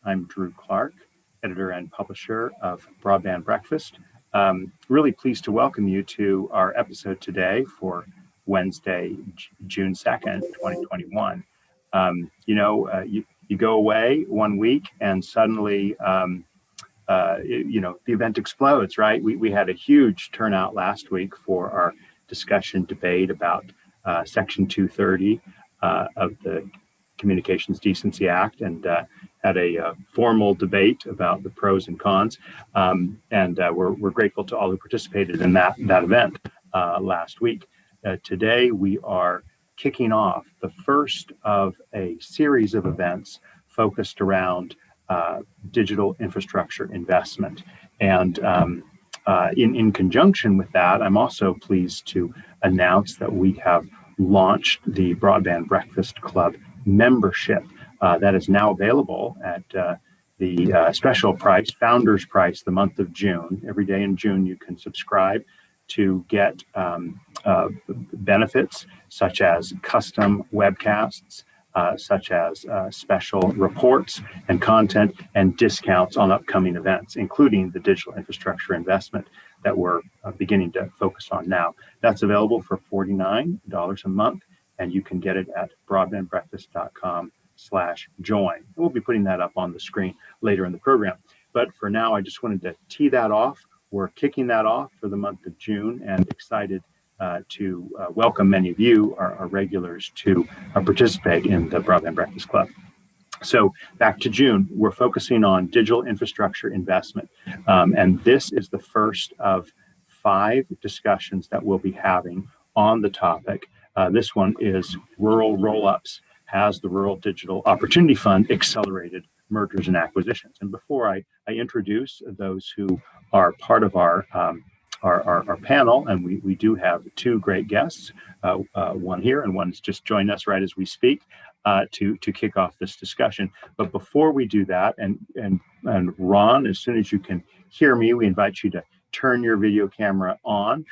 I'm Drew Clark, editor and publisher of Broadband Breakfast. Really pleased to welcome you to our episode today for Wednesday, June 2nd, 2021. You go away 1 week and suddenly, the event explodes, right? We had a huge turnout last week for our discussion debate about Section 230 of the Communications Decency Act, and had a formal debate about the pros and cons. We're grateful to all who participated in that event last week. Today, we are kicking off the first of a series of events focused around digital infrastructure investment. And in conjunction with that, I'm also pleased to announce that we have launched the Broadband Breakfast Club membership that is now available at the special price, founder's price, the month of June. Every day in June, you can subscribe to get benefits such as custom webcasts, such as special reports and content and discounts on upcoming events, including the digital infrastructure investment that we're beginning to focus on now. That's available for $49 a month, and you can get it at broadbandbreakfast.com/join. We'll be putting that up on the screen later in the program. But for now, I just wanted to tee that off. We're kicking that off for the month of June, and excited to welcome many of you, our regulars, to participate in the Broadband Breakfast Club. So back to June, we're focusing on digital infrastructure investment. And this is the first of 5 discussions that we'll be having on the topic. This one is Rural Roll-Ups. Has the Rural Digital Opportunity Fund accelerated mergers and acquisitions? And before I introduce those who are part of our panel, and we do have 2 great guests, one here and one's just joined us right as we speak, to kick off this discussion. But before we do that, and Ron, as soon as you can hear me, we invite you to turn your video camera on.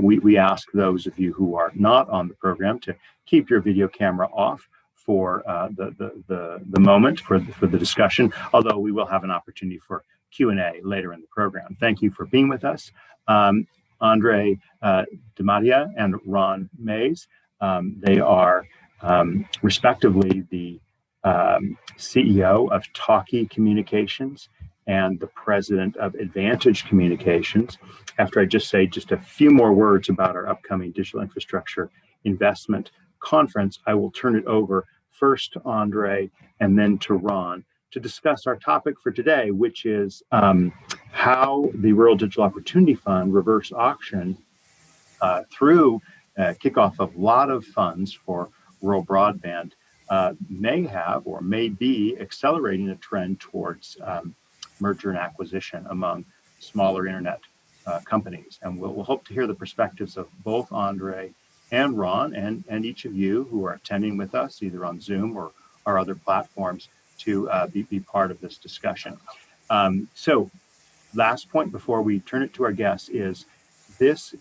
We ask those of you who are not on the program to keep your video camera off for the moment for the discussion, although we will have an opportunity for Q&A later in the program. Thank you for being with us. Andre DiMattia and Ron Mays. They are respectively the CEO of Talkie Communications and the president of Advantage Communications. After I just say just a few more words about our upcoming digital infrastructure investment conference, I will turn it over first to Andre and then to Ron to discuss our topic for today, which is how the Rural Digital Opportunity Fund reverse auction through kickoff of a lot of funds for rural broadband may have or may be accelerating a trend towards merger and acquisition among smaller internet companies. And we'll hope to hear the perspectives of both Andre and Ron and each of you who are attending with us, either on Zoom or our other platforms, to be part of this discussion. So last point before we turn it to our guests is this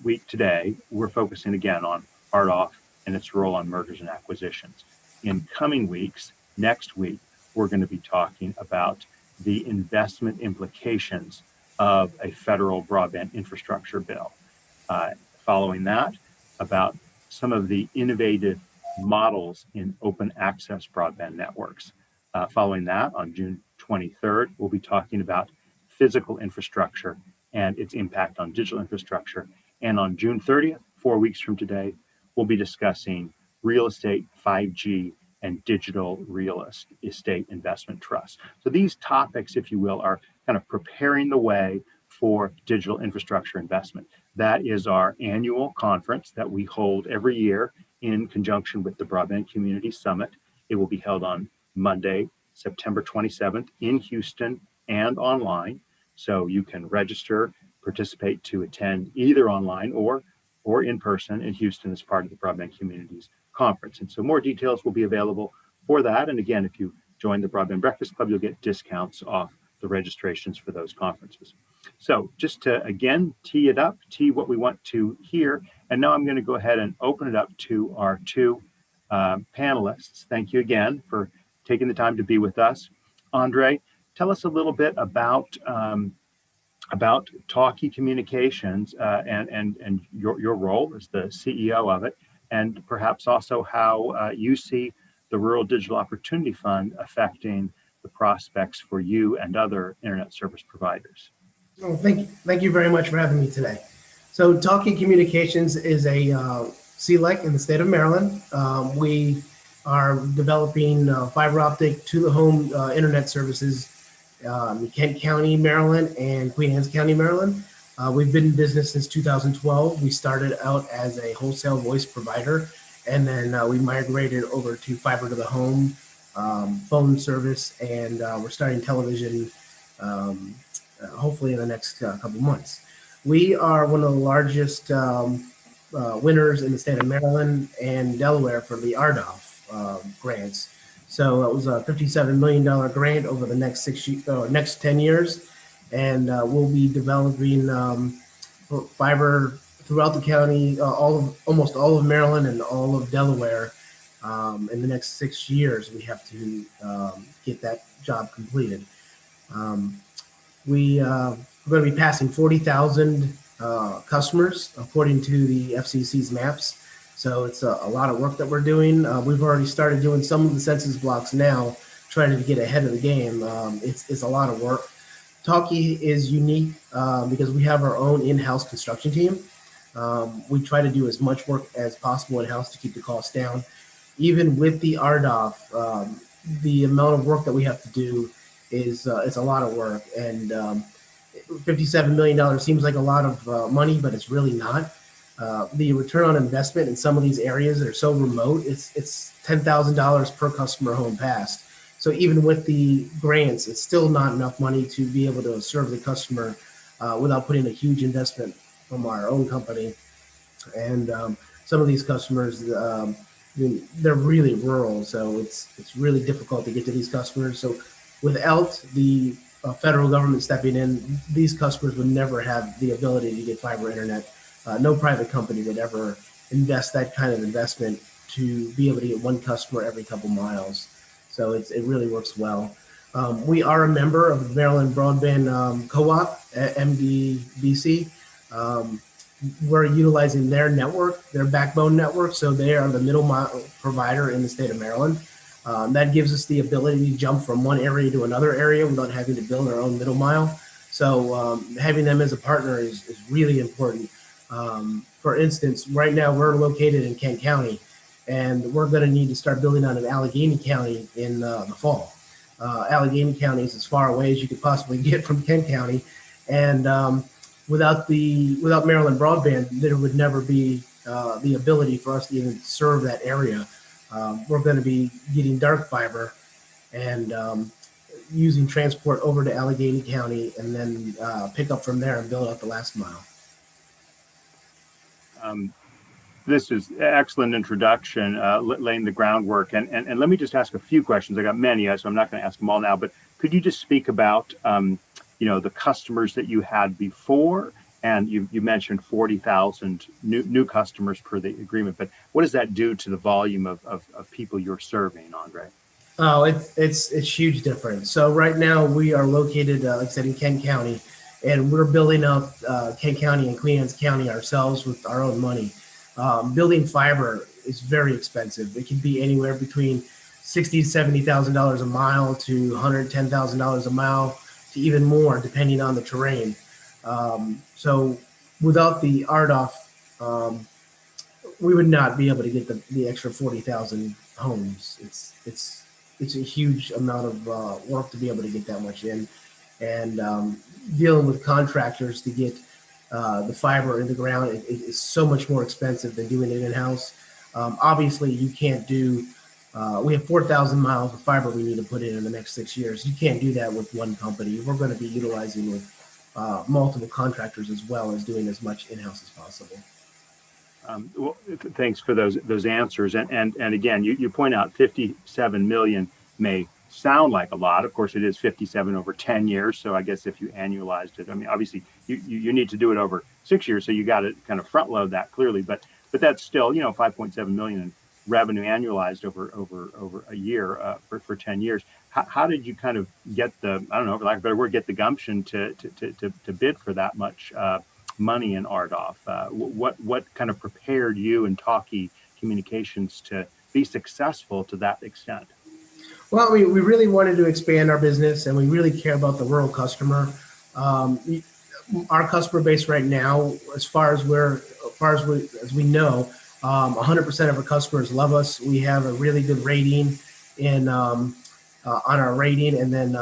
week today, we're focusing again on RDOF and its role on mergers and acquisitions. In coming weeks, next week, we're going to be talking about the investment implications of a federal broadband infrastructure bill. Following that, about some of the innovative models in open access broadband networks. Following that, on June 23rd, we'll be talking about physical infrastructure and its impact on digital infrastructure. And on June 30th, 4 weeks from today, we'll be discussing real estate, 5G, and digital real estate investment trusts. So these topics, if you will, are kind of preparing the way for digital infrastructure investment. That is our annual conference that we hold every year in conjunction with the Broadband Community Summit. It will be held on Monday, September 27th in Houston and online. So you can register, participate to attend either online or in person in Houston as part of the Broadband Communities Conference. And so more details will be available for that. And again, if you join the Broadband Breakfast Club, you'll get discounts off the registrations for those conferences. So just to, again, tee what we want to hear. And now I'm going to go ahead and open it up to our 2 panelists. Thank you again for taking the time to be with us. Andre, tell us a little bit about Talkie Communications and your role as the CEO of it, and perhaps also how you see the Rural Digital Opportunity Fund affecting the prospects for you and other internet service providers. Oh, thank you very much for having me today. So, Talkie Communications is a CLEC in the state of Maryland. We are developing fiber optic to the home internet services in Kent County, Maryland, and Queen Anne's County, Maryland. We've been in business since 2012. We started out as a wholesale voice provider, and then we migrated over to fiber to the home phone service, and we're starting television hopefully in the next couple months. We are one of the largest winners in the state of Maryland and Delaware for the RDOF grants. So it was a $57 million grant over the next 10 years, and we'll be developing fiber throughout the county, almost all of Maryland and all of Delaware. In the next 6 years, we have to get that job completed. We're going to be passing 40,000 customers according to the FCC's maps. So it's a lot of work that we're doing. We've already started doing some of the census blocks now, trying to get ahead of the game. It's a lot of work. Talkie is unique because we have our own in-house construction team. We try to do as much work as possible in-house to keep the costs down. Even with the RDOF, the amount of work that we have to do is it's a lot of work. And $57 million seems like a lot of money, but it's really not. The return on investment in some of these areas that are so remote, it's $10,000 per customer home passed. So even with the grants, it's still not enough money to be able to serve the customer without putting a huge investment from our own company. And some of these customers, they're really rural, so it's really difficult to get to these customers. So without the federal government stepping in, these customers would never have the ability to get fiber internet. No private company would ever invest that kind of investment to be able to get one customer every couple miles. So it really works well. We are a member of the Maryland Broadband Co-op, MDBC. We're utilizing their network, their backbone network, so they are the middle mile provider in the state of Maryland. That gives us the ability to jump from one area to another area without having to build our own middle mile. So having them as a partner is really important. For instance, right now we're located in Kent County, and we're going to need to start building out in Allegheny County in the fall. Allegheny County is as far away as you could possibly get from Kent County, and without Maryland Broadband, there would never be the ability for us to even serve that area. We're going to be getting dark fiber and using transport over to Allegheny County, and then pick up from there and build out the last mile. This is an excellent introduction, laying the groundwork. And let me just ask a few questions. I got many, so I'm not going to ask them all now. But could you just speak about, the customers that you had before? And you mentioned 40,000 new customers per the agreement. But what does that do to the volume of people you're serving, Andre? Oh, it's huge difference. So right now we are located, like I said, in Kent County, and we're building up Kent County and Queen Anne's County ourselves with our own money. Building fiber is very expensive. It can be anywhere between $60,000 to $70,000 a mile to $110,000 a mile to even more, depending on the terrain. So without the RDOF, we would not be able to get the extra 40,000 homes. It's a huge amount of work to be able to get that much in, and dealing with contractors to get the fiber in the ground it is so much more expensive than doing it in-house. Obviously, you can't do. We have 4,000 miles of fiber we need to put in the next 6 years. You can't do that with one company. We're going to be utilizing with multiple contractors as well as doing as much in-house as possible. Well, thanks for those answers. And again, you point out 57 million may sound like a lot. Of course, it is 57 over 10 years. So I guess if you annualized it, I mean, obviously you need to do it over 6 years. So you got to kind of front load that clearly. But that's still, 5.7 million revenue annualized over a year for 10 years. How did you kind of get the, I don't know, for lack of a better word, get the gumption to bid for that much money in RDOF? What kind of prepared you and Talkie Communications to be successful to that extent? Well, we really wanted to expand our business, and we really care about the rural customer. Um, our customer base right now, as far as we know, 100% of our customers love us. We have a really good rating on our rating, and then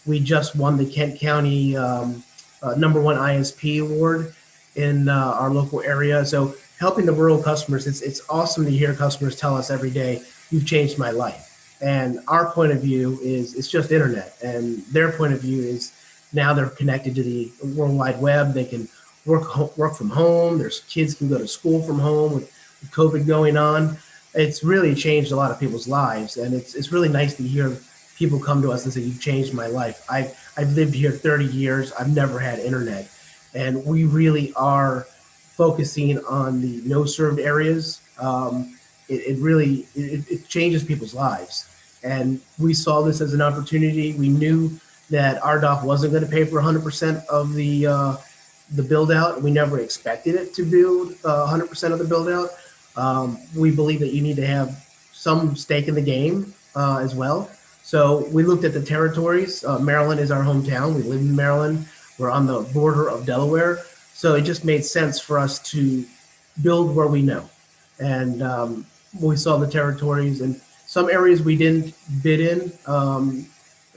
we just won the Kent County #1 ISP award in our local area. So helping the rural customers, it's awesome to hear customers tell us every day, "You've changed my life." And our point of view is it's just internet, and their point of view is now they're connected to the World Wide Web. They can work from home. Their kids can go to school from home with COVID going on. It's really changed a lot of people's lives, and it's really nice to hear people come to us and say, "You've changed my life. I've lived here 30 years. I've never had internet." And we really are focusing on the no served areas. It changes people's lives. And we saw this as an opportunity. We knew that RDOF wasn't going to pay for 100% of the build out. We never expected it to build 100% of the build out. We believe that you need to have some stake in the game as well. So we looked at the territories. Maryland is our hometown. We live in Maryland. We're on the border of Delaware. So it just made sense for us to build where we know. And we saw the territories, and some areas we didn't bid in.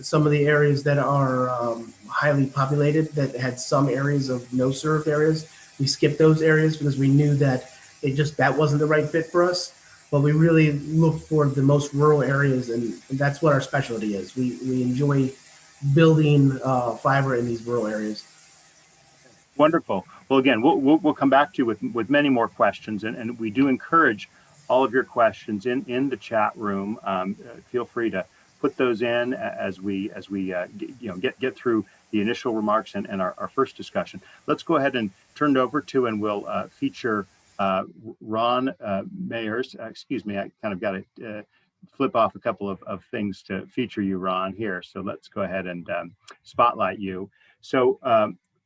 Some of the areas that are highly populated, that had some areas of no served areas, we skipped those areas because we knew that that wasn't the right fit for us. But we really looked for the most rural areas, and that's what our specialty is. We enjoy building fiber in these rural areas. Wonderful. Well, again, we'll come back to you with many more questions, and we do encourage all of your questions in the chat room. Feel free to put those in as we get through the initial remarks and our first discussion. Let's go ahead and turn it over to, and we'll feature Ron Mayers. Excuse me, I kind of got to flip off a couple of things to feature you, Ron, here. So let's go ahead and spotlight you. So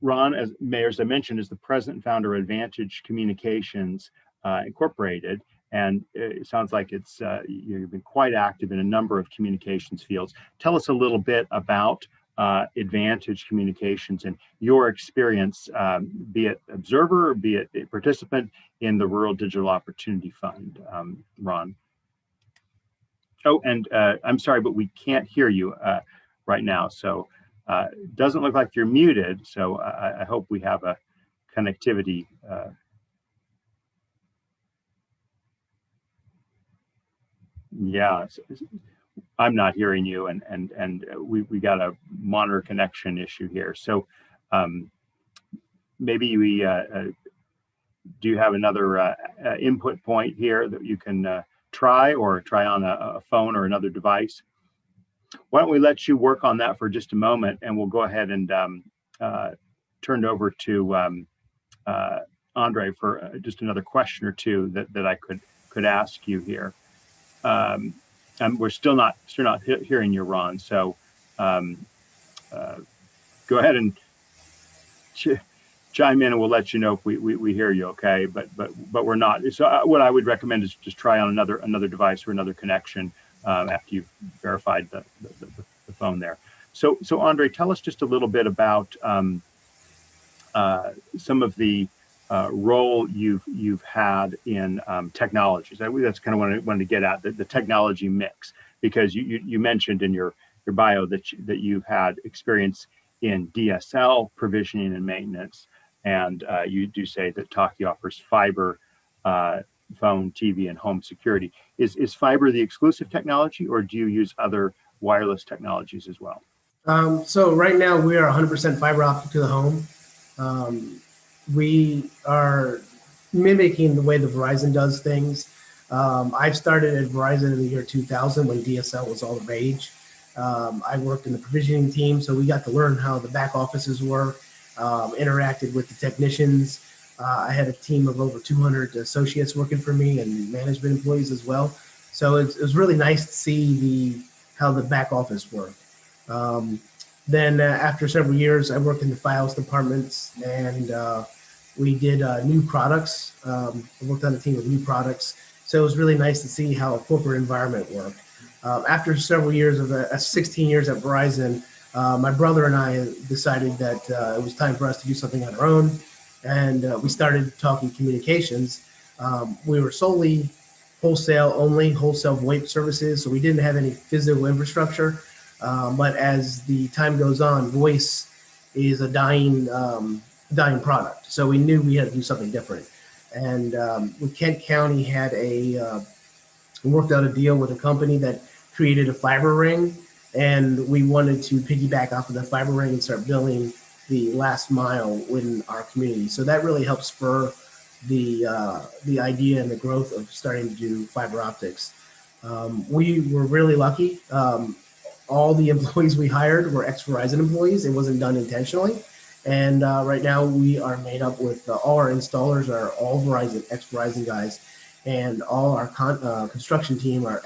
Ron, as Mayers, I mentioned, is the president and founder of Advantage Communications Incorporated. And it sounds like you've been quite active in a number of communications fields. Tell us a little bit about Advantage Communications and your experience, be it observer or be it a participant in the Rural Digital Opportunity Fund, Ron. Oh, and I'm sorry, but we can't hear you right now. So it doesn't look like you're muted. So I hope we have a connectivity. Yeah, I'm not hearing you, and we got a monitor connection issue here. So maybe we do you have another input point here that you can try on a phone or another device? Why don't we let you work on that for just a moment, and we'll go ahead and turn it over to Andre for just another question or two that I could ask you here. We're still not hearing you, Ron. So go ahead and chime in, and we'll let you know if we hear you. Okay, but we're not. So what I would recommend is just try on another device or another connection after you've verified the phone there. So Andre, tell us just a little bit about some of the role you've had in technologies. That's kind of what I wanted to get at, the technology mix, because you mentioned in your bio that you've had experience in DSL provisioning and maintenance, and you do say that Talkie offers fiber, phone, TV, and home security. Is fiber the exclusive technology, or do you use other wireless technologies as well? So right now we are 100% fiber optic to the home. We are mimicking the way the Verizon does things. I've started at Verizon in the year 2000 when DSL was all the rage. I worked in the provisioning team, so we got to learn how the back offices work, interacted with the technicians. I had a team of over 200 associates working for me and management employees as well. So it was really nice to see how the back office worked. Um, then after several years, I worked in the files departments and we did new products. I worked on a team of new products. So it was really nice to see how a corporate environment worked. After several years of 16 years at Verizon, my brother and I decided that it was time for us to do something on our own. And we started talking communications. We were solely wholesale only, wholesale VoIP services. So we didn't have any physical infrastructure. But as the time goes on, voice is a dying product. So we knew we had to do something different. And Kent County had worked out a deal with a company that created a fiber ring, and we wanted to piggyback off of the fiber ring and start building the last mile within our community. So that really helped spur the idea and the growth of starting to do fiber optics. We were really lucky. All the employees we hired were ex-Verizon employees. It wasn't done intentionally. And right now we are made up with all our installers are all Verizon, ex-Verizon guys, and all our construction team are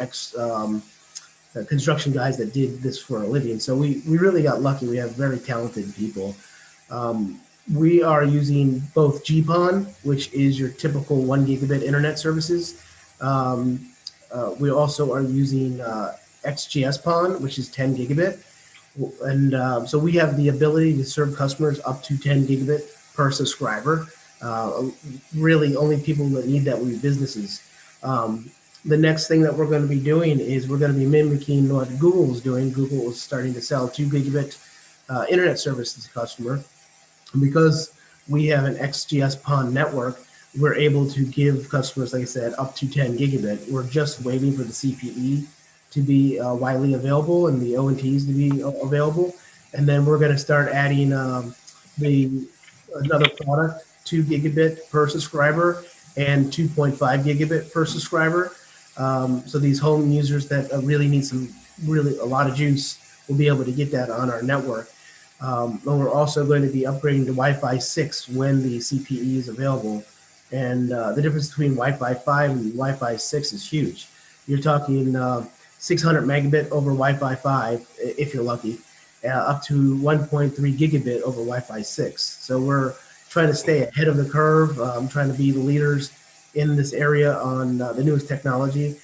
construction guys that did this for a living. So we really got lucky. We have very talented people. We are using both GPON, which is your typical 1 gigabit internet services. We also are using XGS-PON, which is 10 gigabit. And so we have the ability to serve customers up to 10 gigabit per subscriber. Really, only people that need that will be businesses. The next thing that we're going to be doing is we're going to be mimicking what Google is doing. Google is starting to sell 2 gigabit internet service to the customer. Because we have an XGS-PON network, we're able to give customers, like I said, up to 10 gigabit. We're just waiting for the CPE to be widely available and the ONTs to be available. And then we're going to start adding another product, 2 gigabit per subscriber and 2.5 gigabit per subscriber. So these home users that really need a lot of juice will be able to get that on our network. And we're also going to be upgrading to Wi-Fi 6 when the CPE is available. And the difference between Wi-Fi 5 and Wi-Fi 6 is huge. You're talking 600 megabit over Wi-Fi 5, if you're lucky, up to 1.3 gigabit over Wi-Fi 6. So we're trying to stay ahead of the curve, trying to be the leaders in this area on the newest technology.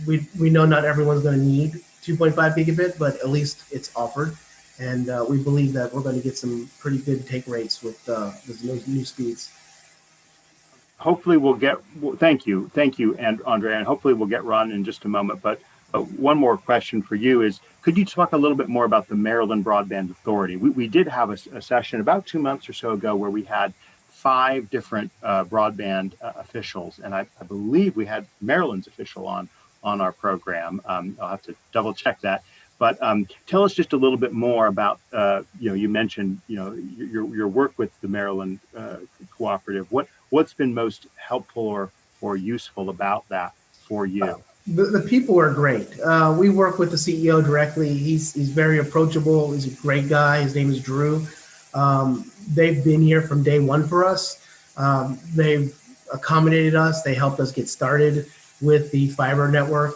We know not everyone's going to need 2.5 gigabit, but at least it's offered. And we believe that we're going to get some pretty good take rates with those new speeds. Hopefully thank you, and Andrea, and hopefully we'll get Ron in just a moment. But one more question for you is, could you talk a little bit more about the Maryland Broadband Authority? We did have a session about 2 months or so ago where we had 5 different broadband officials, and I believe we had Maryland's official on our program. I'll have to double check that. But tell us just a little bit more about, you mentioned, your work with the Maryland Cooperative. What's been most helpful or useful about that for you? The people are great. We work with the CEO directly. He's very approachable. He's a great guy. His name is Drew. They've been here from day one for us. They've accommodated us. They helped us get started with the fiber network.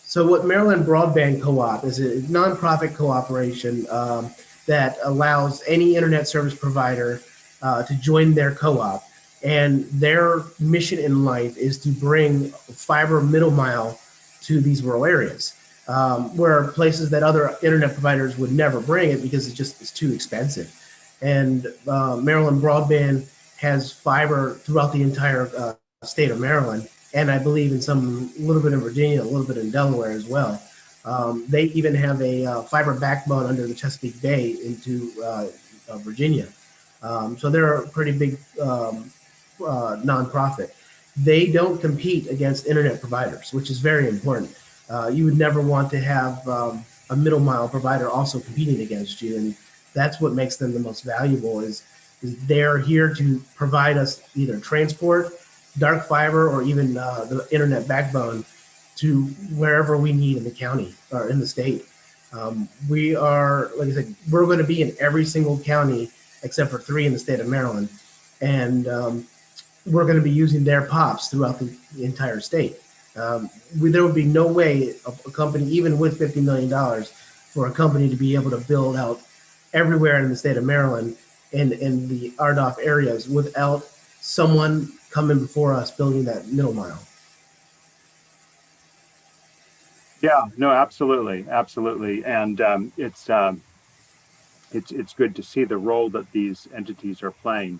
So what Maryland Broadband Co-op is a nonprofit cooperation that allows any internet service provider to join their co-op. And their mission in life is to bring fiber middle mile to these rural areas, where places that other internet providers would never bring it because it's too expensive. And Maryland Broadband has fiber throughout the entire state of Maryland, and I believe in a little bit in Virginia, a little bit in Delaware as well. They even have a fiber backbone under the Chesapeake Bay into Virginia. So they're a pretty big nonprofit. They don't compete against internet providers, which is very important. You would never want to have a middle mile provider also competing against you, and that's what makes them the most valuable. Is they're here to provide us either transport, dark fiber, or even the internet backbone to wherever we need in the county or in the state. We are, like I said, we're going to be in every single county except for 3 in the state of Maryland. And we're going to be using their POPs throughout the entire state. There would be no way a company, even with $50 million, for a company to be able to build out everywhere in the state of Maryland in the RDOF areas without someone coming before us building that middle mile. Yeah, no, absolutely, absolutely, and it's good to see the role that these entities are playing.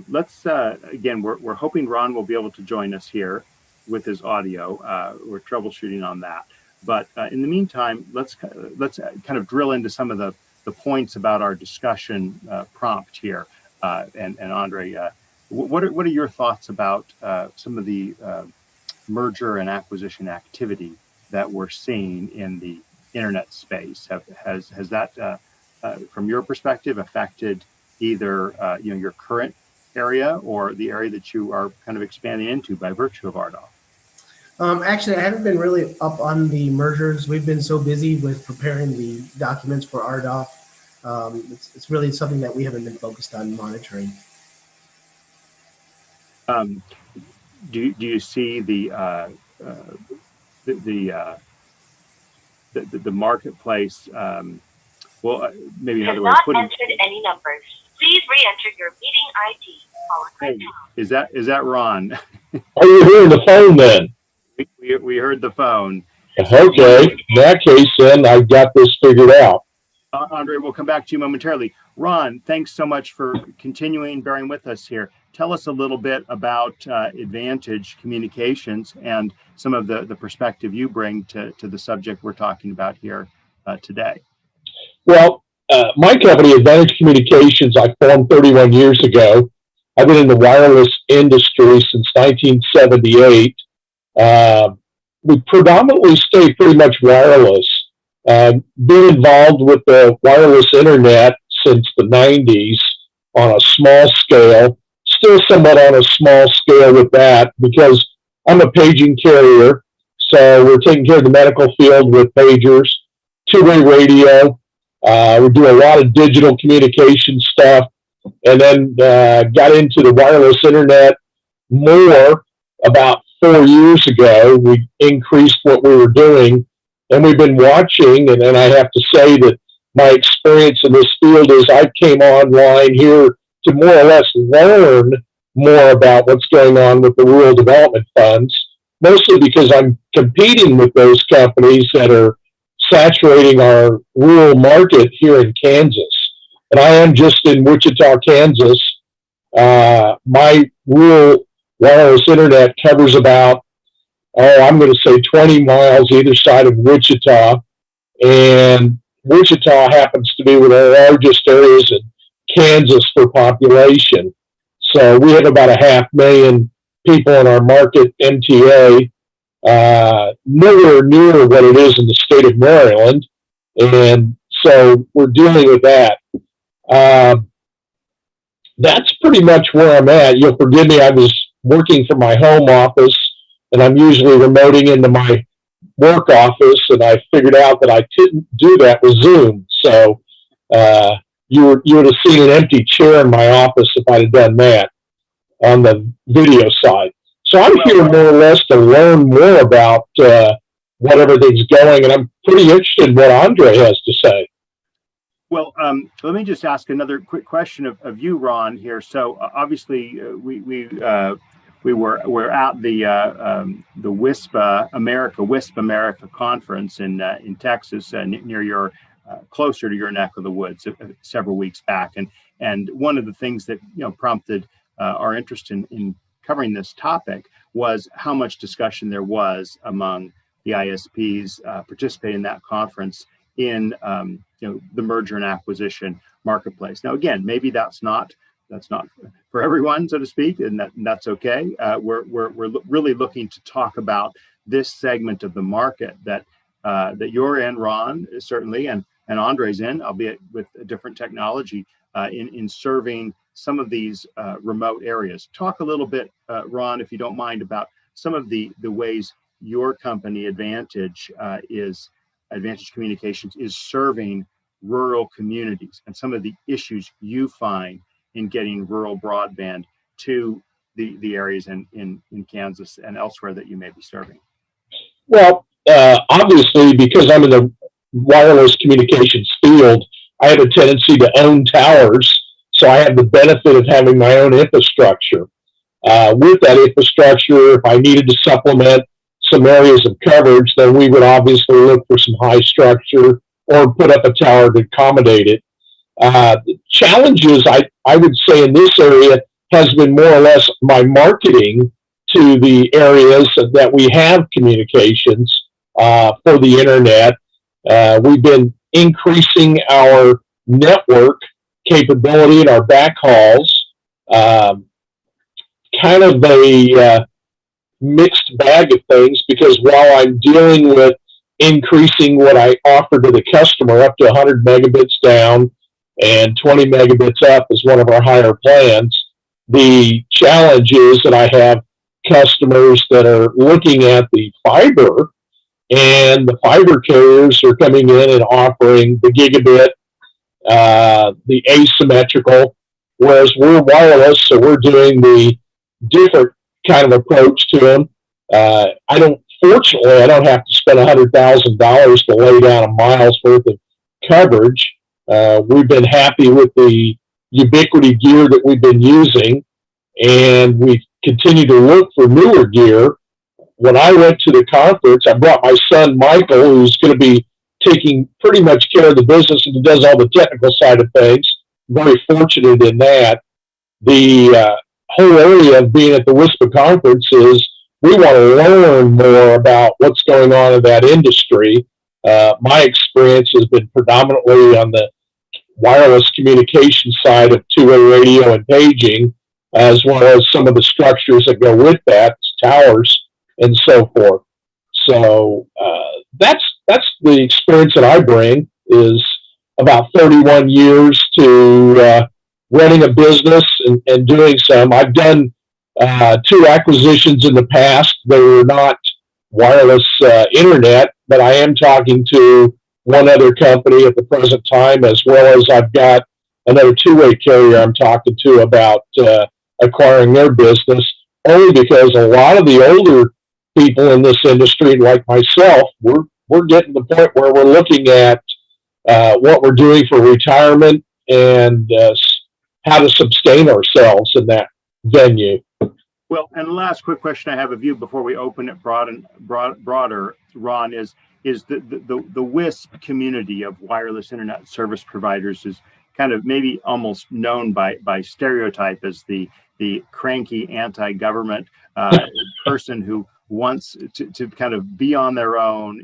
Let's again, we're hoping Ron will be able to join us here with his audio. We're troubleshooting on that, but in the meantime, let's kind of drill into some of the points about our discussion prompt here. And Andre, what are your thoughts about some of the merger and acquisition activity that we're seeing in the internet space? Has that from your perspective affected either your current area or the area that you are kind of expanding into by virtue of RDOF? Actually, I haven't been really up on the mergers. We've been so busy with preparing the documents for RDOF. It's really something that we haven't been focused on monitoring. Do you see the marketplace? Maybe another way of putting it. Entered any numbers. Please re-enter your meeting ID. Hey, is that Ron? Are you hearing the phone then? We heard the phone. Okay, in that case, then I've got this figured out. Andre, we'll come back to you momentarily. Ron, thanks so much for continuing bearing with us here. Tell us a little bit about Advantage Communications and some of the perspective you bring to the subject we're talking about here today. Well, my company, Advantage Communications, I formed 31 years ago. I've been in the wireless industry since 1978. We predominantly stay pretty much wireless. Been involved with the wireless internet since the 90s on a small scale, still somewhat on a small scale with that because I'm a paging carrier. So we're taking care of the medical field with pagers, two-way radio. We do a lot of digital communication stuff, and then got into the wireless internet more about 4 years ago. We increased what we were doing, and we've been watching, and then I have to say that my experience in this field is I came online here to more or less learn more about what's going on with the rural development funds, mostly because I'm competing with those companies that are saturating our rural market here in Kansas. And I am just in Wichita, Kansas. My rural wireless internet covers about, I'm going to say 20 miles either side of Wichita. And Wichita happens to be one of the largest areas in Kansas for population. So we have about 500,000 people in our market, MTA, nowhere near what it is in the state of Maryland. And so we're dealing with that. That's pretty much where I'm at. You'll forgive me, I was working from my home office, and I'm usually remoting into my work office, and I figured out that I couldn't do that with Zoom. So you would have seen an empty chair in my office if I'd have done that on the video side. So I'm here more or less to learn more about what everything's going, and I'm pretty interested in what Andre has to say. Well, let me just ask another quick question of you, Ron, here. So obviously we're at the WISP America conference in Texas, near your closer to your neck of the woods several weeks back, and one of the things that prompted our interest in covering this topic was how much discussion there was among the ISPs participating in that conference in the merger and acquisition marketplace. Now, again, maybe that's not for everyone, so to speak, and that's okay. We're really looking to talk about this segment of the market that you're in, Ron, certainly, and Andre's in, albeit with a different technology, in serving some of these remote areas. Talk a little bit, Ron, if you don't mind, about some of the ways your company, Advantage Communications, is serving rural communities and some of the issues you find in getting rural broadband to the areas in Kansas and elsewhere that you may be serving? Well, obviously, because I'm in the wireless communications field, I have a tendency to own towers, so I have the benefit of having my own infrastructure. With that infrastructure, if I needed to supplement some areas of coverage, then we would obviously look for some high structure or put up a tower to accommodate it. The challenges, I would say, in this area has been more or less my marketing to the areas that we have communications for the internet. We've been increasing our network capability and our backhauls. Kind of a mixed bag of things, because while I'm dealing with increasing what I offer to the customer up to 100 megabits down and 20 megabits up is one of our higher plans, the challenge is that I have customers that are looking at the fiber, and the fiber carriers are coming in and offering the gigabit, the asymmetrical, whereas we're wireless, so we're doing the different kind of approach to them. Fortunately, I don't have to spend $100,000 to lay down a mile's worth of coverage. We've been happy with the ubiquity gear that we've been using, and we continue to look for newer gear. When I went to the conference, I brought my son Michael, who's going to be taking pretty much care of the business and does all the technical side of things. Very fortunate in that. The whole area of being at the WISPA conference is we want to learn more about what's going on in that industry. My experience has been predominantly on the wireless communication side of two-way radio and paging, as well as some of the structures that go with that, towers and so forth. So that's the experience that I bring, is about 31 years to running a business and doing some. I've done 2 acquisitions in the past. They were not wireless internet, but I am talking to one other company at the present time, as well as I've got another two-way carrier I'm talking to about acquiring their business, only because a lot of the older people in this industry, like myself, we're getting to the point where we're looking at what we're doing for retirement and how to sustain ourselves in that venue. Well, and the last quick question I have of you before we open it broader, Ron, is the WISP community of wireless internet service providers is kind of maybe almost known by stereotype as the cranky anti-government person who wants to kind of be on their own,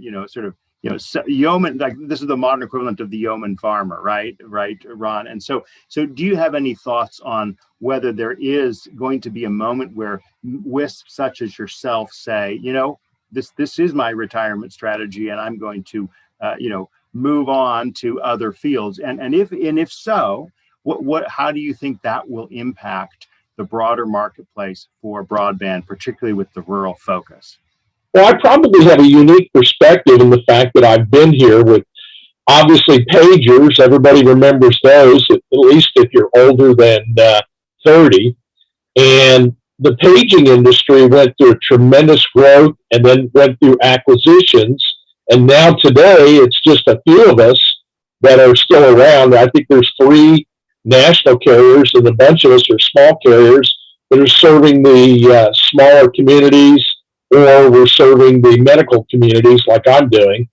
yeoman, like this is the modern equivalent of the yeoman farmer, right, Ron? And so do you have any thoughts on whether there is going to be a moment where WISP such as yourself say, this is my retirement strategy and I'm going to, move on to other fields? And if so, how do you think that will impact the broader marketplace for broadband, particularly with the rural focus? Well, I probably have a unique perspective in the fact that I've been here with, obviously, pagers. Everybody remembers those, at least if you're older than 30. And the paging industry went through a tremendous growth and then went through acquisitions. And now today, it's just a few of us that are still around. I think there's 3 national carriers, and a bunch of us are small carriers that are serving the smaller communities, or we're serving the medical communities like I'm doing.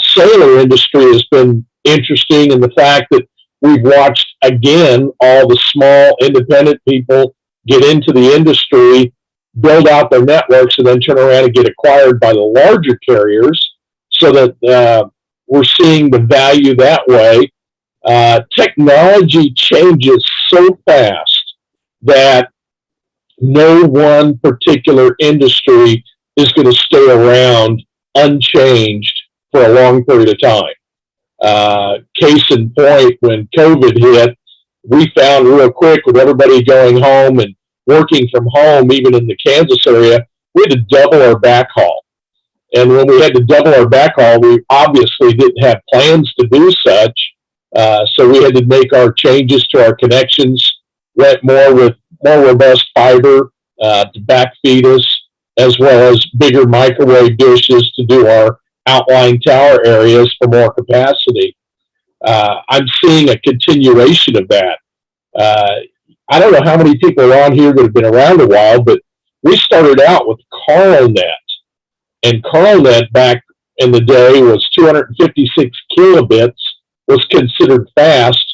Cellular industry has been interesting in the fact that we've watched, again, all the small independent people get into the industry, build out their networks, and then turn around and get acquired by the larger carriers, so that we're seeing the value that way. Technology changes so fast that no one particular industry is going to stay around unchanged for a long period of time. Case in point, when COVID hit, we found real quick, with everybody going home and working from home, even in the Kansas area, we had to double our backhaul. And when we had to double our backhaul, we obviously didn't have plans to do such. So we had to make our changes to our connections, went more with more robust fiber to backfeed us, as well as bigger microwave dishes to do our outlying tower areas for more capacity. I'm seeing a continuation of that. I don't know how many people are on here that have been around a while, but we started out with CarlNet, and CarlNet back in the day was 256 kilobits, was considered fast,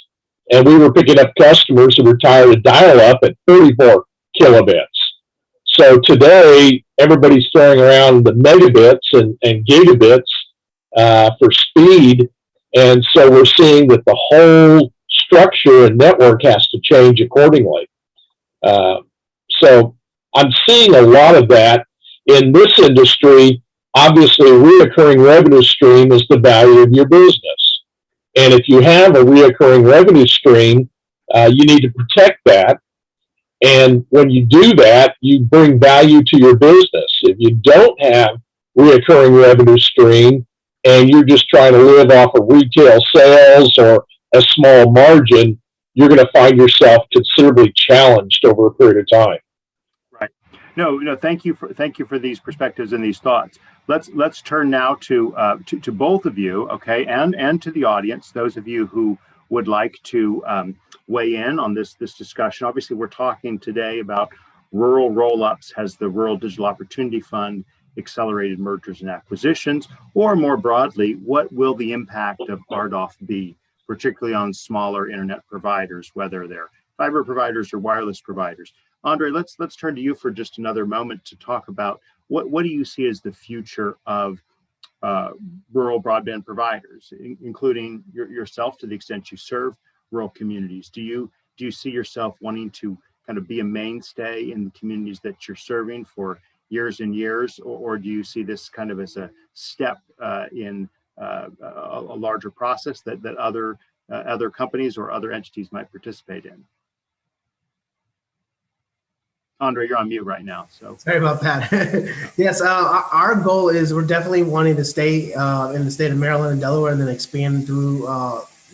and we were picking up customers who were tired of dial-up at 34 kilobits. So today, everybody's throwing around the megabits and gigabits for speed, and so we're seeing that the whole structure and network has to change accordingly. So I'm seeing a lot of that in this industry. Obviously, a reoccurring revenue stream is the value of your business. And if you have a reoccurring revenue stream, you need to protect that. And when you do that, you bring value to your business. If you don't have reoccurring revenue stream and you're just trying to live off of retail sales or a small margin, you're going to find yourself considerably challenged over a period of time. Right. No. Thank you for these perspectives and these thoughts. Let's turn now to both of you, okay, and to the audience, those of you who would like to weigh in on this discussion. Obviously, we're talking today about rural roll-ups. Has the Rural Digital Opportunity Fund accelerated mergers and acquisitions, or more broadly, what will the impact of RDOF be, particularly on smaller internet providers, whether they're fiber providers or wireless providers? Andre, let's turn to you for just another moment to talk about what do you see as the future of rural broadband providers, including yourself to the extent you serve rural communities. Do you see yourself wanting to kind of be a mainstay in the communities that you're serving for years and years, or do you see this kind of as a step in a larger process that other companies or other entities might participate in? Andre, you're on mute right now. So sorry about that. Yes, our goal is we're definitely wanting to stay in the state of Maryland and Delaware and then expand through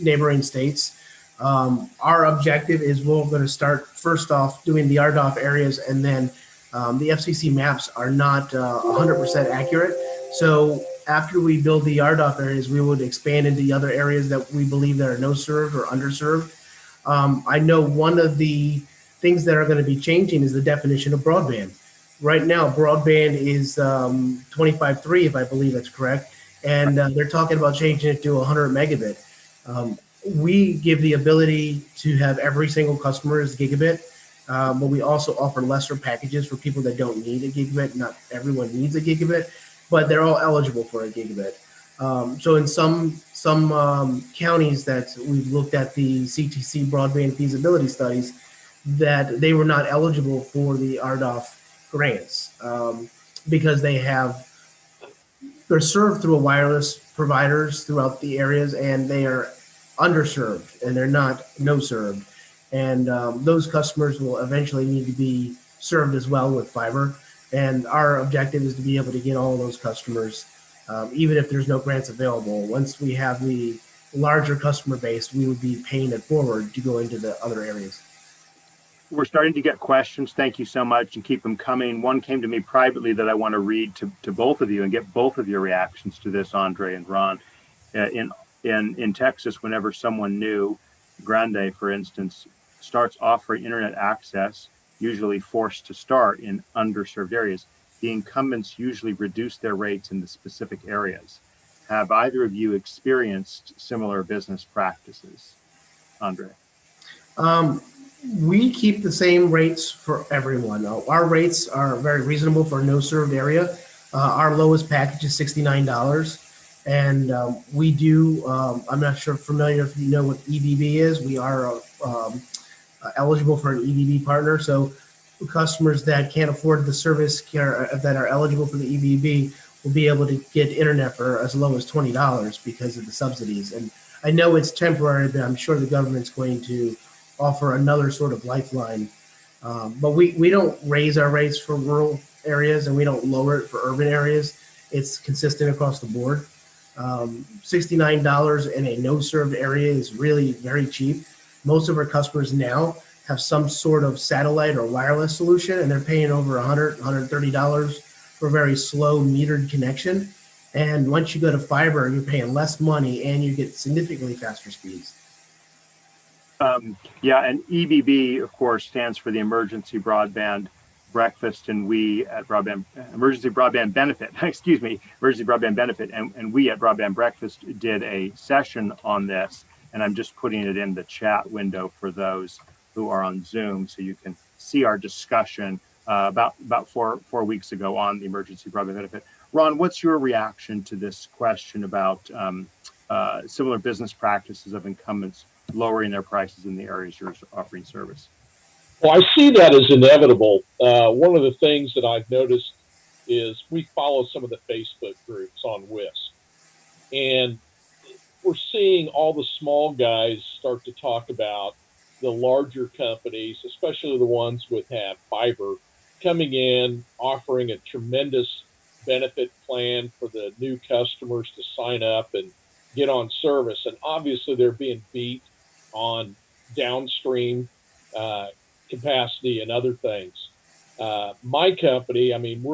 neighboring states. Our objective is we're going to start first off doing the RDOF areas, and then the FCC maps are not 100% accurate. So after we build the RDOF areas, we would expand into the other areas that we believe that are no served or underserved. I know one of the things that are going to be changing is the definition of broadband. Right now, broadband is 25.3, if I believe that's correct, and they're talking about changing it to 100 megabit. We give the ability to have every single customer as gigabit, but we also offer lesser packages for people that don't need a gigabit. Not everyone needs a gigabit, but they're all eligible for a gigabit. So in some counties that we've looked at the CTC broadband feasibility studies, that they were not eligible for the RDOF grants because they're served through a wireless providers throughout the areas, and they are underserved and they're not no served. And those customers will eventually need to be served as well with fiber. And our objective is to be able to get all of those customers, even if there's no grants available. Once we have the larger customer base, we would be paying it forward to go into the other areas. We're starting to get questions. Thank you so much, and keep them coming. One came to me privately that I want to read to both of you and get both of your reactions to this, Andre and Ron. In Texas, whenever someone new, Grande, for instance, starts offering internet access, usually forced to start in underserved areas, the incumbents usually reduce their rates in the specific areas. Have either of you experienced similar business practices? Andre? We keep the same rates for everyone. Our rates are very reasonable for a no served area. Our lowest package is $69. And we do, I'm not sure familiar if you know what EBB is. We are eligible for an EBB partner. So customers that can't afford the service that are eligible for the EBB will be able to get internet for as low as $20 because of the subsidies. And I know it's temporary, but I'm sure the government's going to offer another sort of lifeline. But we don't raise our rates for rural areas, and we don't lower it for urban areas. It's consistent across the board. $69 in a no-served area is really very cheap. Most of our customers now have some sort of satellite or wireless solution, and they're paying over $130 for a very slow metered connection. And once you go to fiber, you're paying less money and you get significantly faster speeds. Yeah, and EBB, of course, stands for the Emergency Broadband Breakfast, and we at Broadband, Emergency Broadband Benefit, excuse me, Emergency Broadband Benefit, and we at Broadband Breakfast did a session on this, and I'm just putting it in the chat window for those who are on Zoom, so you can see our discussion about 4 weeks ago on the Emergency Broadband Benefit. Ron, what's your reaction to this question about similar business practices of incumbents lowering their prices in the areas you're offering service? Well, I see that as inevitable. One of the things that I've noticed is we follow some of the Facebook groups on WISP, and we're seeing all the small guys start to talk about the larger companies, especially the ones with have fiber, coming in, offering a tremendous benefit plan for the new customers to sign up and get on service. And obviously they're being beat on downstream uh, capacity and other things. My company, I mean,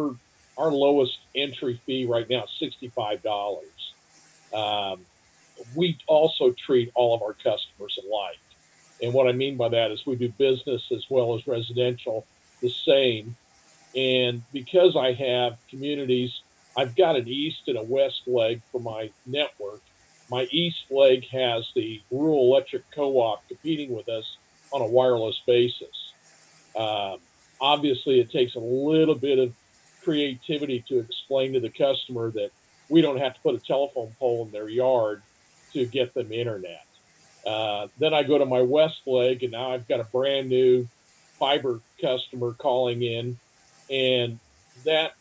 our lowest entry fee right now is $65. We also treat all of our customers alike. And what I mean by that is we do business as well as residential the same. And because I have communities, I've got an east and a west leg for my network. My east leg has the rural electric co-op competing with us on a wireless basis. Um, Obviously, it takes a little bit of creativity to explain to the customer that we don't have to put a telephone pole in their yard to get them internet. Then I go to my west leg, and now I've got a brand new fiber customer calling in, and that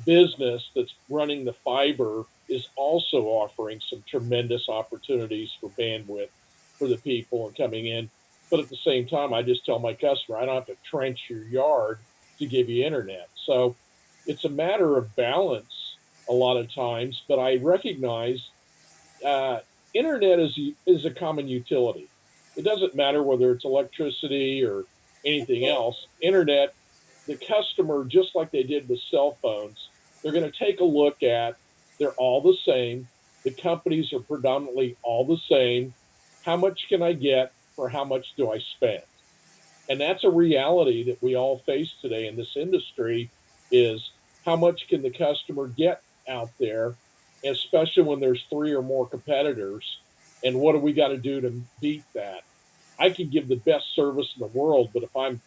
business that's running the fiber is also offering some tremendous opportunities for bandwidth for the people and coming in. But at the same time, I just tell my customer, I don't have to trench your yard to give you internet. So it's a matter of balance a lot of times, but I recognize uh, internet is a common utility. It doesn't matter whether it's electricity or anything else. Internet, the customer, just like they did with cell phones, they're going to take a look at. They're all the same. The companies are predominantly all the same. How much can I get for how much do I spend? And that's a reality that we all face today in this industry is how much can the customer get out there, especially when there's 3 or more competitors, and what do we got to do to beat that? I can give the best service in the world, but if I'm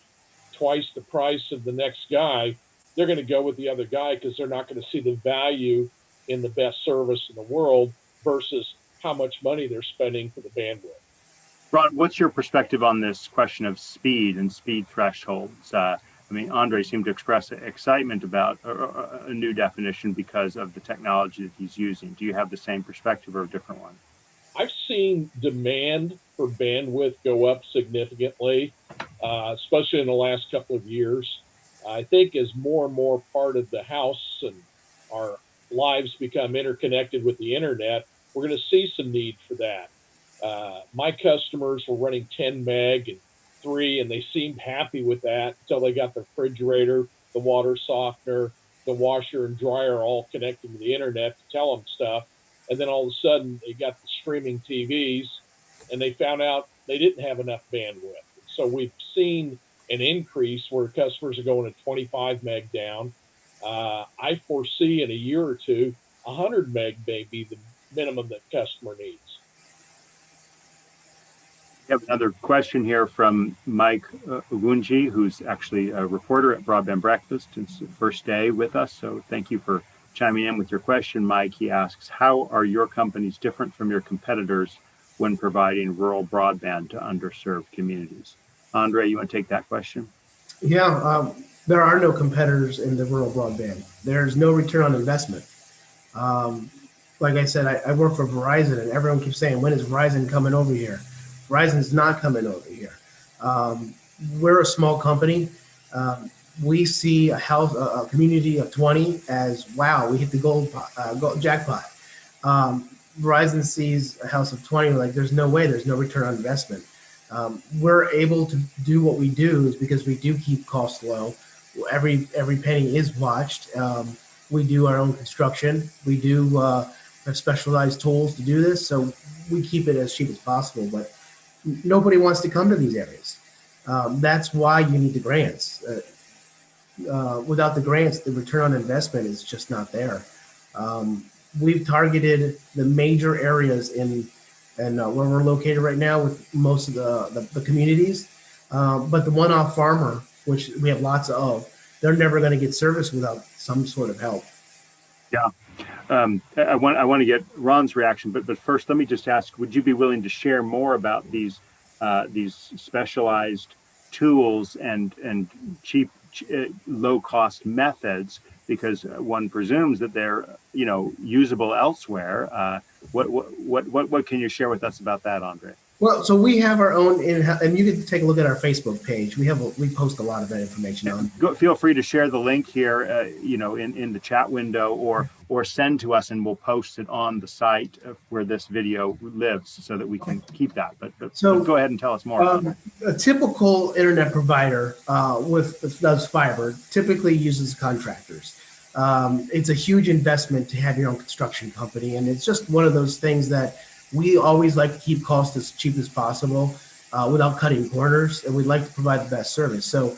twice the price of the next guy, they're going to go with the other guy because they're not going to see the value in the best service in the world versus how much money they're spending for the bandwidth. Ron, what's your perspective on this question of speed and speed thresholds? I mean, Andre seemed to express excitement about a new definition because of the technology that he's using. Do you have the same perspective or a different one? I've seen demand for bandwidth go up significantly, especially in the last couple of years. I think as more and more part of the house and our lives become interconnected with the internet, we're going to see some need for that. My customers were running 10 meg and 3, and they seemed happy with that until they got the refrigerator, the water softener, the washer and dryer all connecting to the internet to tell them stuff. And then all of a sudden, they got the streaming TVs, and they found out they didn't have enough bandwidth. So we've seen an increase where customers are going to 25 meg down. I foresee in a year or two, 100 meg may be the minimum that customer needs. We have another question here from Mike Ugunji, who's actually a reporter at Broadband Breakfast. It's the first day with us, so thank you for chiming in with your question, Mike. He asks, how are your companies different from your competitors when providing rural broadband to underserved communities? Andre, you want to take that question? Yeah, there are no competitors in the rural broadband. There's no return on investment. Like I said, I work for Verizon, and everyone keeps saying, when is Verizon coming over here? Verizon's not coming over here. We're a small company. We see a community of 20 as, wow, we hit the gold jackpot. Verizon sees a house of 20 like there's no way, there's no return on investment. We're able to do what we do is because we do keep costs low. Every penny is watched. We do our own construction. We do have specialized tools to do this, so we keep it as cheap as possible. But nobody wants to come to these areas. That's why you need the grants. Without the grants, the return on investment is just not there. Um, we've targeted the major areas in and where we're located right now with most of the communities. But the one-off farmer, which we have lots of, they're never going to get service without some sort of help. Yeah. I want to get Ron's reaction, but first, let me just ask: would you be willing to share more about these specialized tools and cheap, low cost methods? Because one presumes that they're usable elsewhere. What can you share with us about that, Andre? Well, so we have our own, and you can take a look at our Facebook page. We post a lot of that information on. Feel free to share the link here, in the chat window, or send to us, and we'll post it on the site where this video lives, so that we can keep that. But go ahead and tell us more. A typical internet provider does fiber typically uses contractors. It's a huge investment to have your own construction company, and it's just one of those things that we always like to keep costs as cheap as possible without cutting corners, and we'd like to provide the best service. So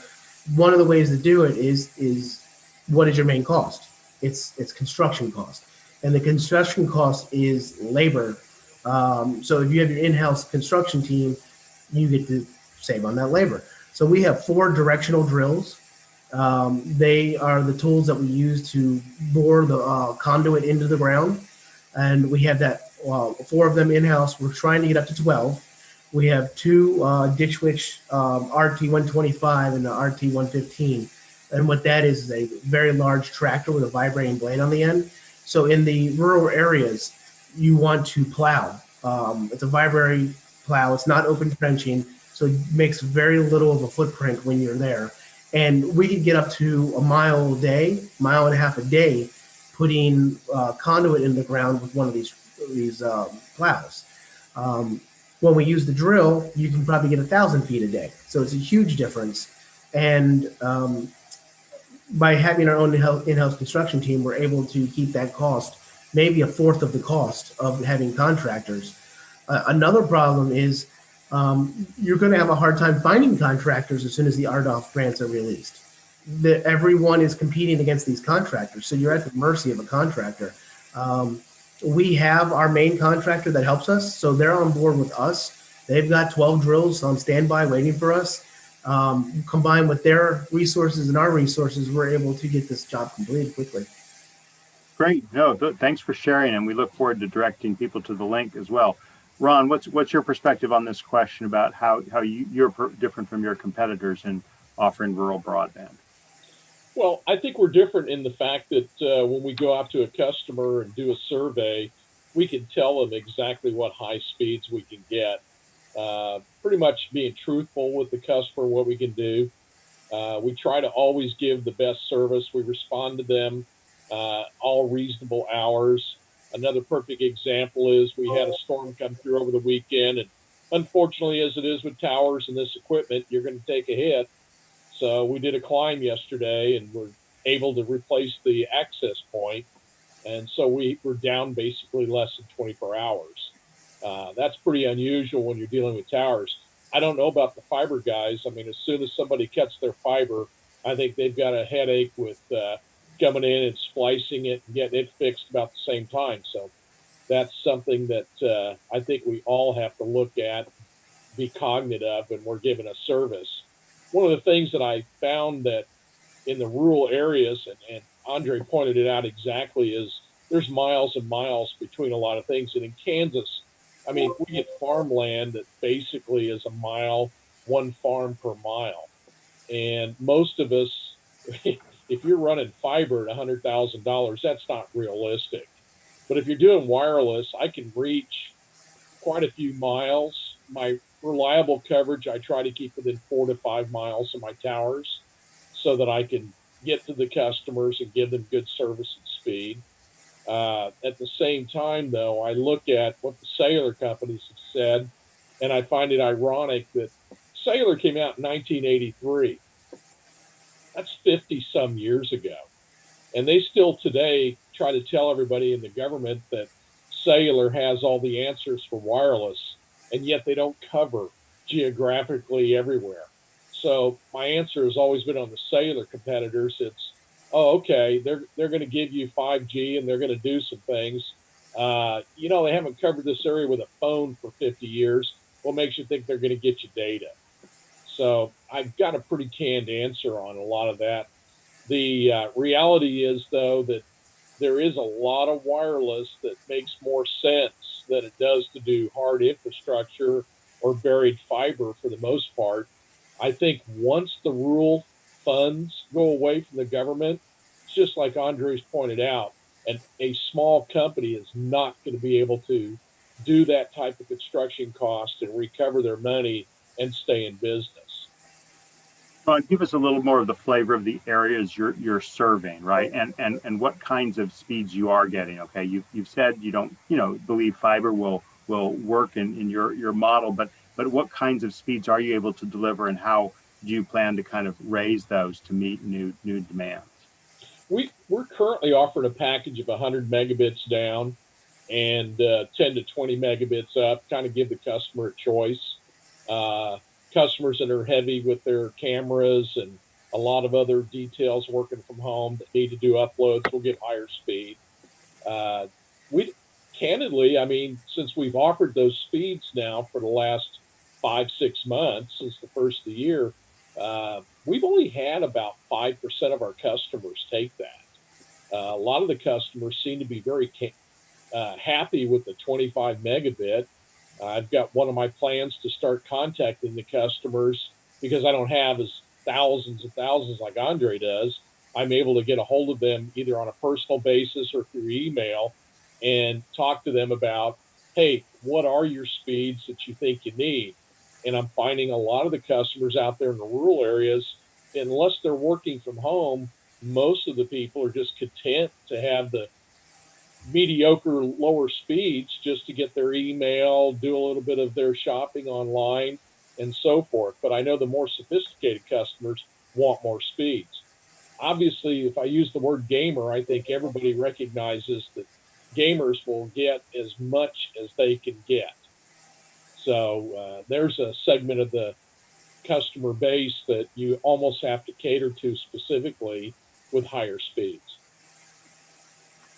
one of the ways to do it is what is your main cost? It's construction cost, and the construction cost is labor. So if you have your in-house construction team, you get to save on that labor. So we have 4 directional drills. They are the tools that we use to bore the conduit into the ground, and we have that 4 of them in-house. We're trying to get up to 12. We have 2 Ditch Witch RT125 and the RT115. And what that is a very large tractor with a vibrating blade on the end. So in the rural areas, you want to plow. It's a vibrating plow. It's not open trenching, so it makes very little of a footprint when you're there. And we can get up to a mile and a half a day, putting conduit in the ground with one of these plows. When we use the drill, you can probably get 1,000 feet a day. So it's a huge difference. And by having our own in-house construction team, we're able to keep that cost maybe a fourth of the cost of having contractors. Another problem is you're going to have a hard time finding contractors as soon as the RDOF grants are released. Everyone is competing against these contractors, so you're at the mercy of a contractor. We have our main contractor that helps us, so they're on board with us. They've got 12 drills on standby waiting for us. Combined with their resources and our resources, we're able to get this job completed quickly. Great. No, thanks for sharing, and we look forward to directing people to the link as well. Ron, what's your perspective on this question about how you're different from your competitors in offering rural broadband? Well, I think we're different in the fact that when we go out to a customer and do a survey, we can tell them exactly what high speeds we can get. Pretty much being truthful with the customer, what we can do. We try to always give the best service. We respond to them all reasonable hours. Another perfect example is we had a storm come through over the weekend, and unfortunately, as it is with towers and this equipment, you're going to take a hit. So we did a climb yesterday, and we're able to replace the access point, and so we're down basically less than 24 hours. That's pretty unusual when you're dealing with towers. I don't know about the fiber guys. I mean, as soon as somebody cuts their fiber, I think they've got a headache with coming in and splicing it and getting it fixed about the same time. So that's something that I think we all have to look at, be cognizant of, and we're giving a service. One of the things that I found that in the rural areas, and Andre pointed it out exactly, is there's miles and miles between a lot of things. And in Kansas, I mean, we get farmland that basically is a mile, one farm per mile. And most of us, if you're running fiber at $100,000, that's not realistic. But if you're doing wireless, I can reach quite a few miles. My reliable coverage, I try to keep within 4 to 5 miles of my towers so that I can get to the customers and give them good service and speed. At the same time, though, I look at what the cellular companies have said, And I find it ironic that cellular came out in 1983. That's 50 some years ago. And they still today try to tell everybody in the government that cellular has all the answers for wireless, and yet they don't cover geographically everywhere. So my answer has always been on the cellular competitors. It's, oh, okay, they're going to give you 5G and they're going to do some things. They haven't covered this area with a phone for 50 years. What makes you think they're going to get you data? So I've got a pretty canned answer on a lot of that. The reality is, though, that there is a lot of wireless that makes more sense than it does to do hard infrastructure or buried fiber for the most part. I think once the rural funds go away from the government, it's just like Andres pointed out, and a small company is not going to be able to do that type of construction cost and recover their money and stay in business. Ron, give us a little more of the flavor of the areas you're serving, right? And what kinds of speeds you are getting. Okay, you've said you don't believe fiber will work in your model, but what kinds of speeds are you able to deliver, and how do you plan to kind of raise those to meet new demands? We're currently offering a package of 100 megabits down and 10 to 20 megabits up, kind of give the customer a choice. Uh, Customers that are heavy with their cameras and a lot of other details working from home that need to do uploads will get higher speed. Uh, we Candidly, I mean, since we've offered those speeds now for the last 5, 6 months since the first of the year, we've only had about 5% of our customers take that. A lot of the customers seem to be very happy with the 25 megabit. I've got one of my plans to start contacting the customers because I don't have as thousands and thousands like Andre does. I'm able to get a hold of them either on a personal basis or through email and talk to them about, hey, what are your speeds that you think you need? And I'm finding a lot of the customers out there in the rural areas, unless they're working from home, most of the people are just content to have the mediocre lower speeds just to get their email, do a little bit of their shopping online, and so forth. But I know the more sophisticated customers want more speeds. Obviously, if I use the word gamer, I think everybody recognizes that gamers will get as much as they can get. So there's a segment of the customer base that you almost have to cater to specifically with higher speeds.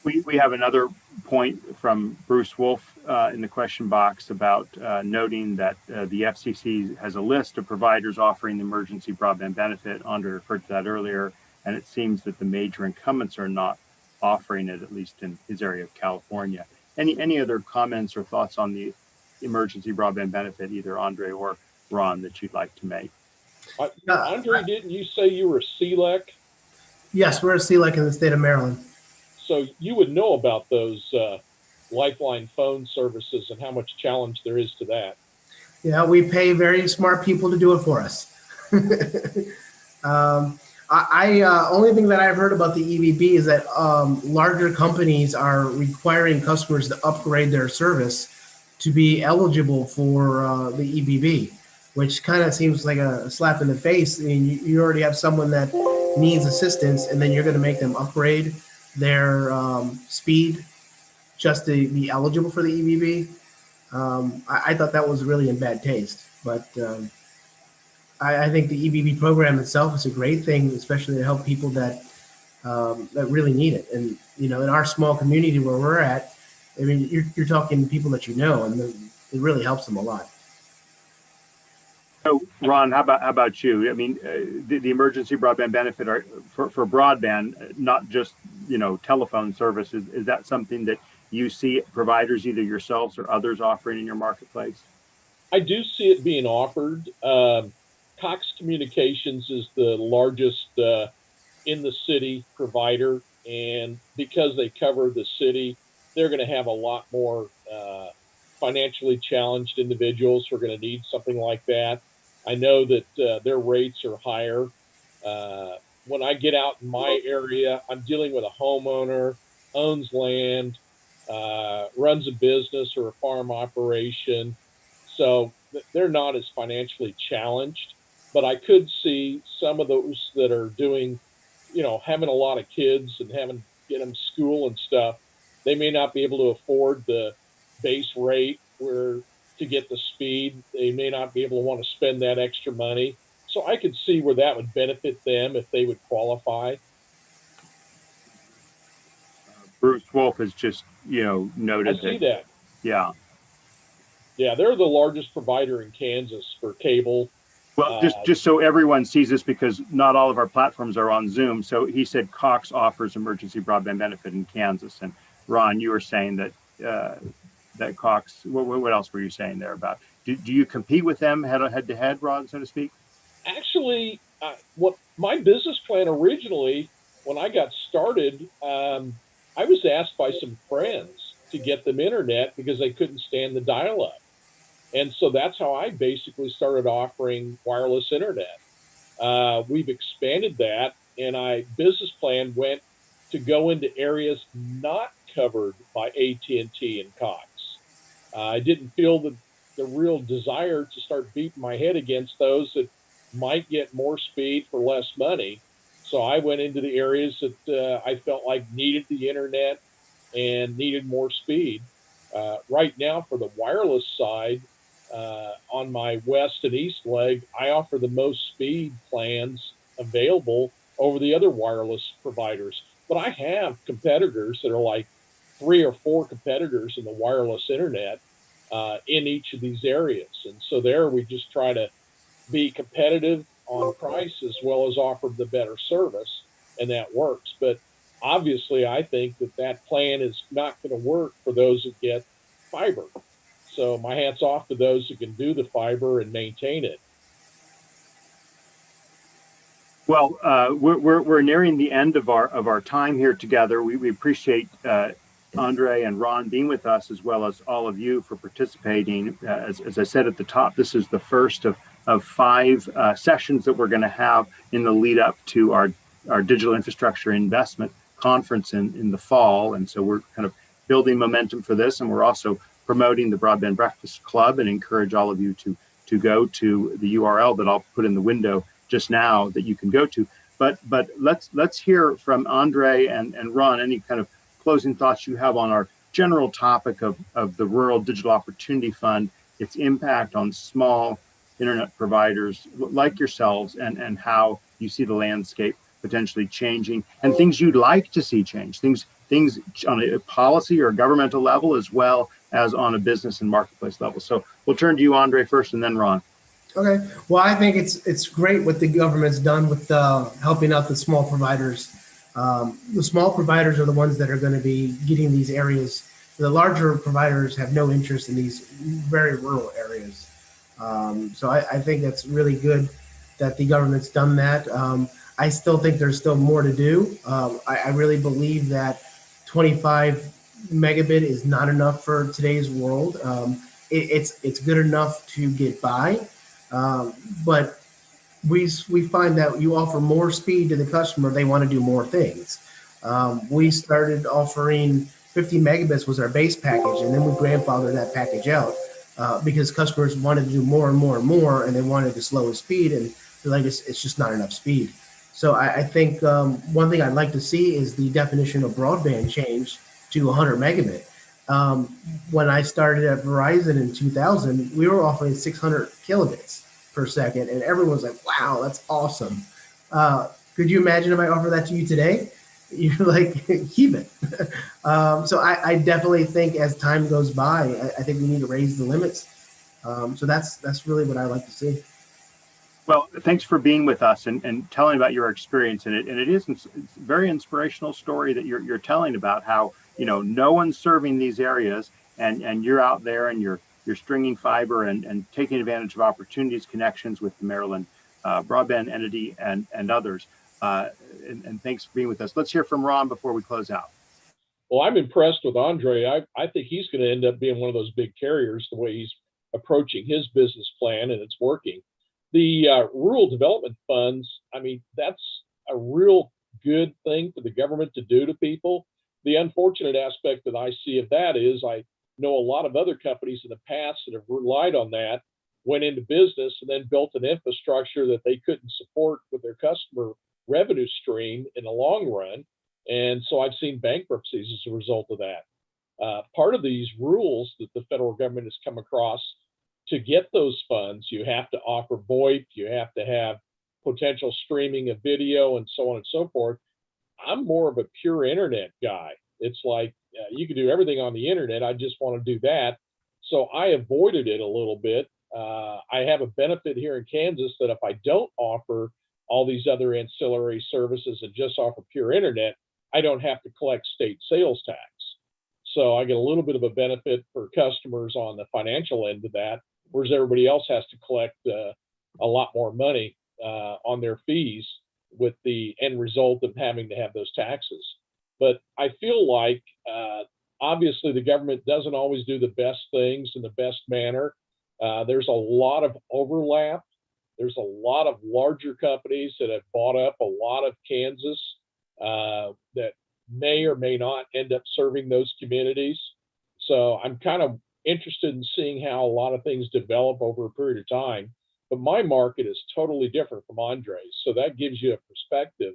We have another point from Bruce Wolf in the question box about noting that the FCC has a list of providers offering the emergency broadband benefit. Andre referred to that earlier, and it seems that the major incumbents are not offering it, at least in his area of California. Any other comments or thoughts on the emergency broadband benefit, either Andre or Ron, that you'd like to make? Andre, didn't you say you were a CLEC? Yes, we're a CLEC in the state of Maryland. So you would know about those Lifeline phone services and how much challenge there is to that. Yeah, we pay very smart people to do it for us. Only thing that I've heard about the EBB is that larger companies are requiring customers to upgrade their service to be eligible for the EBB, which kind of seems like a slap in the face. I mean, you already have someone that needs assistance, and then you're going to make them upgrade their speed just to be eligible for the EBB. I thought that was really in bad taste, but I think the EBB program itself is a great thing, especially to help people that that really need it. And in our small community where we're at, I mean, you're talking people that and it really helps them a lot. So, Ron, how about you? I mean, the emergency broadband benefit for broadband, not just telephone services. Is that something that you see providers, either yourselves or others, offering in your marketplace? I do see it being offered. Cox Communications is the largest in the city provider, and because they cover the city, they're going to have a lot more financially challenged individuals who are going to need something like that. I know that their rates are higher. When I get out in my area, I'm dealing with a homeowner, owns land, runs a business or a farm operation. So they're not as financially challenged, but I could see some of those that are doing, having a lot of kids and having get them school and stuff. They may not be able to afford the base rate where to get the speed. They may not be able to want to spend that extra money. So I could see where that would benefit them if they would qualify. Bruce Wolf has just, I noted see that, that. yeah. Yeah, they're the largest provider in Kansas for cable. Well, just so everyone sees this, because not all of our platforms are on Zoom. So he said Cox offers emergency broadband benefit in Kansas. And Ron, you were saying that that Cox. What else were you saying there about? Do you compete with them head to head, Ron, so to speak? Actually, what my business plan originally, when I got started, I was asked by some friends to get them internet because they couldn't stand the dial up. And so that's how I basically started offering wireless internet. We've expanded that, and I business plan went to go into areas not covered by AT&T and Cox. I didn't feel the real desire to start beating my head against those that might get more speed for less money. So I went into the areas that I felt like needed the internet and needed more speed. Right now, for the wireless side, on my west and east leg, I offer the most speed plans available over the other wireless providers. But I have competitors that are like three or four competitors in the wireless internet in each of these areas. And so there we just try to be competitive on price as well as offer the better service, and that works. But obviously, I think that that plan is not going to work for those that get fiber. So my hat's off to those who can do the fiber and maintain it. Well, we're nearing the end of our time here together. We appreciate Andre and Ron being with us, as well as all of you for participating. As I said at the top, this is the first of five sessions that we're going to have in the lead up to our digital infrastructure investment conference in the fall. And so we're kind of building momentum for this, and we're also promoting the Broadband Breakfast Club, and encourage all of you to go to the URL that I'll put in the window just now that you can go to. But let's hear from Andre and Ron any kind of closing thoughts you have on our general topic of the Rural Digital Opportunity Fund, its impact on small internet providers like yourselves, and how you see the landscape potentially changing, and things you'd like to see change, things on a policy or governmental level, as well as on a business and marketplace level. So we'll turn to you, Andre, first, and then Ron. Okay. Well, I think it's great what the government's done with helping out the small providers. The small providers are the ones that are going to be getting these areas. The larger providers have no interest in these very rural areas. So I think that's really good that the government's done that. I still think there's still more to do. I really believe that 25 megabit is not enough for today's world. It's good enough to get by. But we find that you offer more speed to the customer, they want to do more things. We started offering 50 megabits was our base package, and then we grandfathered that package out because customers wanted to do more and more and more, and they wanted the slowest speed, and they're like, it's just not enough speed. So I think one thing I'd like to see is the definition of broadband change to 100 megabit. When I started at Verizon in 2000, we were offering 600 kilobits per second, and everyone's like, wow, that's awesome. Could you imagine if I offer that to you today? You're like, keep it. So I definitely think as time goes by, I think we need to raise the limits. So that's really what I like to see. Well, thanks for being with us and telling about your experience in it. And it's a very inspirational story that you're telling about how, no one's serving these areas, and you're out there and you're stringing fiber and taking advantage of opportunities, connections with the Maryland broadband entity and others. And thanks for being with us. Let's hear from Ron before we close out. Well, I'm impressed with Andre. I think he's going to end up being one of those big carriers the way he's approaching his business plan, and it's working. The rural development funds, I mean, that's a real good thing for the government to do to people. The unfortunate aspect that I see of that is I know a lot of other companies in the past that have relied on that went into business and then built an infrastructure that they couldn't support with their customer revenue stream in the long run. And so I've seen bankruptcies as a result of that. Part of these rules that the federal government has come across, to get those funds, you have to offer VoIP, you have to have potential streaming of video, and so on and so forth. I'm more of a pure internet guy. It's like you can do everything on the internet. I just want to do that. So I avoided it a little bit. I have a benefit here in Kansas that if I don't offer all these other ancillary services and just offer pure internet, I don't have to collect state sales tax. So I get a little bit of a benefit for customers on the financial end of that, whereas everybody else has to collect a lot more money on their fees, with the end result of having to have those taxes. But I feel like obviously the government doesn't always do the best things in the best manner. There's a lot of overlap. There's a lot of larger companies that have bought up a lot of Kansas that may or may not end up serving those communities. So I'm kind of interested in seeing how a lot of things develop over a period of time. But my market is totally different from Andre's. So that gives you a perspective.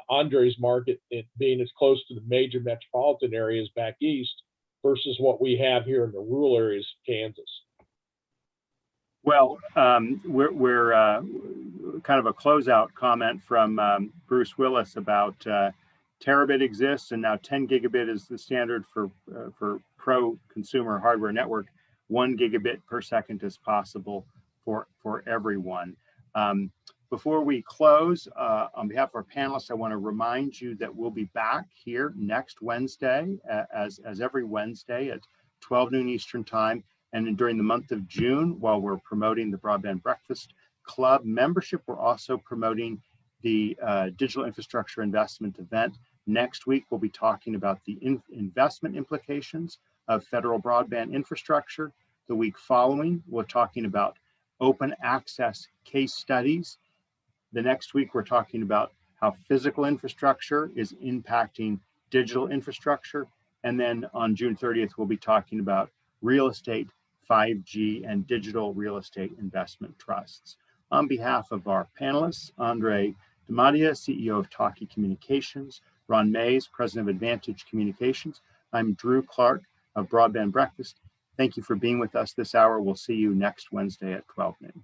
Andre's market, it being as close to the major metropolitan areas back east versus what we have here in the rural areas of Kansas. Well, we're kind of a closeout comment from Bruce Willis about terabit exists, and now 10 gigabit is the standard for pro consumer hardware network. 1 gigabit per second is possible for everyone. Before we close, on behalf of our panelists, I want to remind you that we'll be back here next Wednesday, as every Wednesday at 12 noon Eastern Time. And during the month of June, while we're promoting the Broadband Breakfast Club membership, we're also promoting the Digital Infrastructure Investment Event. Next week, we'll be talking about the investment implications of federal broadband infrastructure. The week following, we're talking about open access case studies. The next week, we're talking about how physical infrastructure is impacting digital infrastructure. And then on June 30th, we'll be talking about real estate, 5G, and digital real estate investment trusts. On behalf of our panelists, Andre Demadia, CEO of Talkie Communications, Ron Mays, President of Advantage Communications, I'm Drew Clark of Broadband Breakfast. Thank you for being with us this hour. We'll see you next Wednesday at 12 noon.